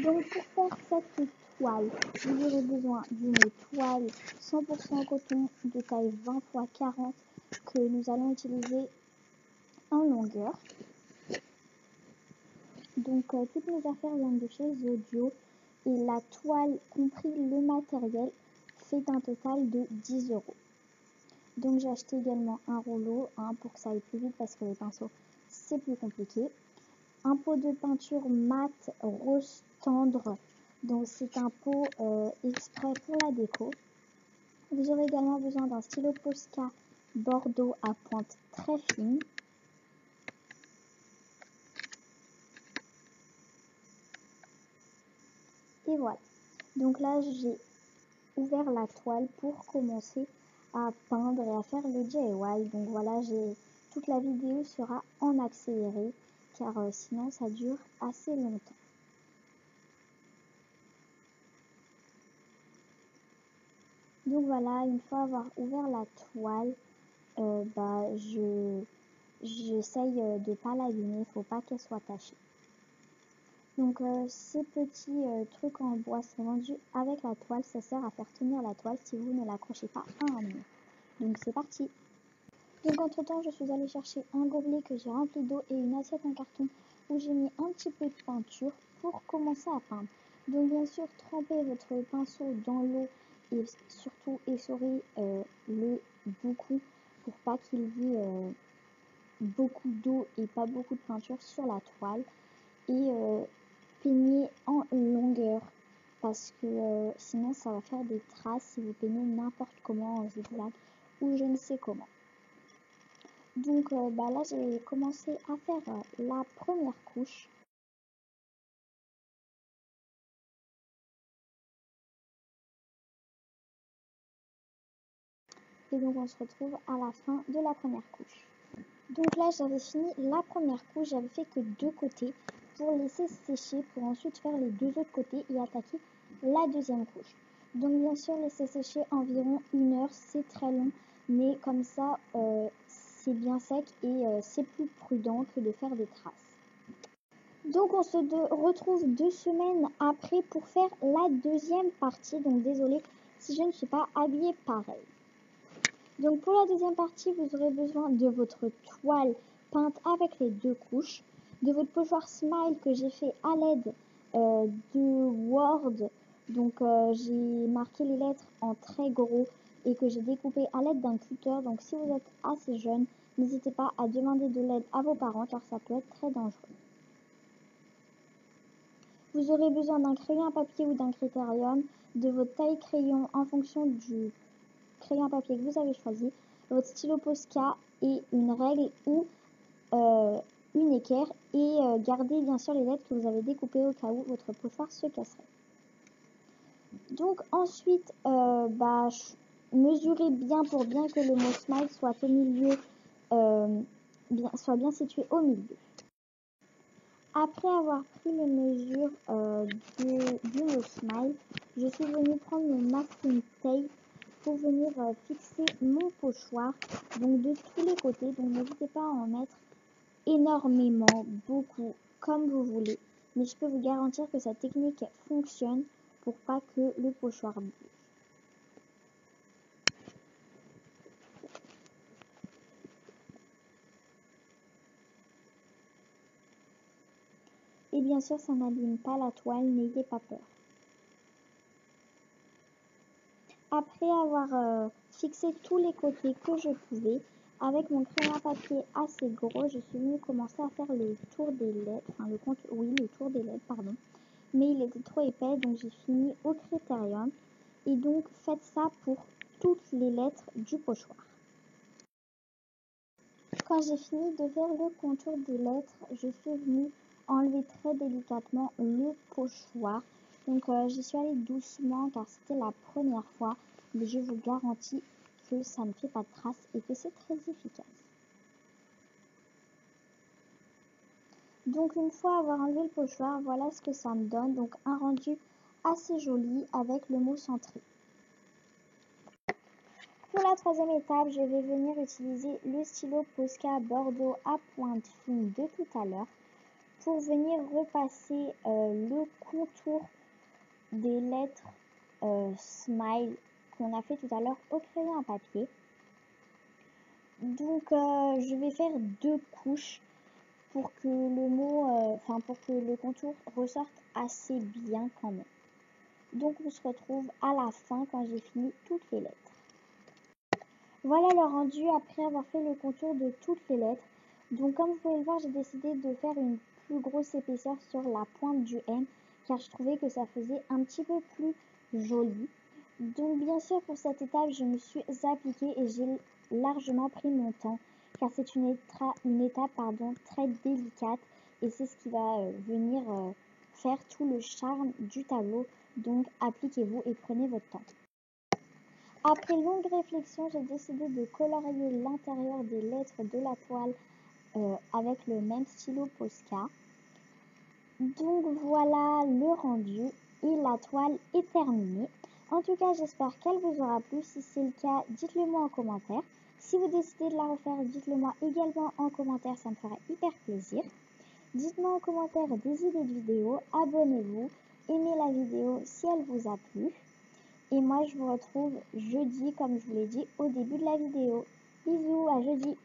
Donc pour faire cette toile, vous aurez besoin d'une toile 100% coton de taille 20 x 40 que nous allons utiliser en longueur. Donc toutes mes affaires viennent de chez Zodio et la toile compris le matériel fait un total de 10 €. Donc j'ai acheté également un rouleau pour que ça aille plus vite parce que les pinceaux c'est plus compliqué. Un pot de peinture mat rose tendre, donc c'est un pot exprès pour la déco. Vous aurez également besoin d'un stylo Posca Bordeaux à pointe très fine. Et voilà. Donc là j'ai ouvert la toile pour commencer à peindre et à faire le DIY. Donc voilà, toute la vidéo sera en accéléré car sinon ça dure assez longtemps. Donc voilà, une fois avoir ouvert la toile, j'essaye de pas l'abîmer, faut pas qu'elle soit tachée. Donc ces petits trucs en bois sont vendus avec la toile, ça sert à faire tenir la toile si vous ne l'accrochez pas à un mur. Donc c'est parti. Donc entre temps je suis allée chercher un gobelet que j'ai rempli d'eau et une assiette en carton où j'ai mis un petit peu de peinture pour commencer à peindre. Donc bien sûr trempez votre pinceau dans l'eau et surtout essorez-le beaucoup pour pas qu'il y ait beaucoup d'eau et pas beaucoup de peinture sur la toile. Et peignez en longueur parce que sinon ça va faire des traces si vous peignez n'importe comment en zigzag ou je ne sais comment. Donc là j'ai commencé à faire la première couche. Et donc on se retrouve à la fin de la première couche. Donc là j'avais fini la première couche, j'avais fait que 2 côtés pour laisser sécher pour ensuite faire les 2 autres côtés et attaquer la deuxième couche. Donc bien sûr laisser sécher environ 1 heure, c'est très long, mais comme ça c'est bien sec et c'est plus prudent que de faire des traces. Donc on se retrouve 2 semaines après pour faire la deuxième partie, donc désolé si je ne suis pas habillée pareil. Donc pour la deuxième partie, vous aurez besoin de votre toile peinte avec les 2 couches, de votre pochoir Smile que j'ai fait à l'aide de Word. Donc j'ai marqué les lettres en très gros et que j'ai découpé à l'aide d'un cutter. Donc si vous êtes assez jeune, n'hésitez pas à demander de l'aide à vos parents car ça peut être très dangereux. Vous aurez besoin d'un crayon à papier ou d'un critérium, de votre taille crayon en fonction du crayon à papier que vous avez choisi, votre stylo Posca et une règle ou une équerre et gardez bien sûr les lettres que vous avez découpées au cas où votre pochoir se casserait. Donc ensuite, mesurez bien pour bien que le mot Smile soit au milieu, soit bien situé au milieu. Après avoir pris les mesures du mot Smile, je suis venue prendre mon masking tape pour venir fixer mon pochoir donc de tous les côtés. Donc n'hésitez pas à en mettre énormément, beaucoup, comme vous voulez. Mais je peux vous garantir que cette technique fonctionne pour pas que le pochoir bouge. Et bien sûr, ça n'abîme pas la toile, n'ayez pas peur. Après avoir fixé tous les côtés que je pouvais, avec mon crayon à papier assez gros, je suis venue commencer à faire le tour des lettres, le tour des lettres, pardon. Mais il était trop épais, donc j'ai fini au critérium. Et donc, faites ça pour toutes les lettres du pochoir. Quand j'ai fini de faire le contour des lettres, je suis venue enlever très délicatement le pochoir. Donc j'y suis allée doucement car c'était la première fois, mais je vous garantis que ça ne fait pas de traces et que c'est très efficace. Donc une fois avoir enlevé le pochoir, voilà ce que ça me donne. Donc un rendu assez joli avec le mot centré. Pour la troisième étape, je vais venir utiliser le stylo Posca Bordeaux à pointe fine de tout à l'heure pour venir repasser le contour des lettres smile qu'on a fait tout à l'heure au crayon à papier. Donc je vais faire 2 couches pour que le mot, pour que le contour ressorte assez bien quand même. Donc on se retrouve à la fin quand j'ai fini toutes les lettres. Voilà le rendu après avoir fait le contour de toutes les lettres. Donc comme vous pouvez le voir, j'ai décidé de faire une plus grosse épaisseur sur la pointe du M car je trouvais que ça faisait un petit peu plus joli. Donc bien sûr pour cette étape, je me suis appliquée et j'ai largement pris mon temps car c'est une étape très délicate et c'est ce qui va venir faire tout le charme du tableau. Donc appliquez-vous et prenez votre temps. Après longue réflexion, j'ai décidé de colorier l'intérieur des lettres de la toile avec le même stylo Posca. Donc voilà le rendu et la toile est terminée. En tout cas, j'espère qu'elle vous aura plu. Si c'est le cas, dites-le moi en commentaire. Si vous décidez de la refaire, dites-le moi également en commentaire, ça me ferait hyper plaisir. Dites-moi en commentaire des idées de vidéos, abonnez-vous, aimez la vidéo si elle vous a plu. Et moi, je vous retrouve jeudi, comme je vous l'ai dit au début de la vidéo. Bisous, à jeudi!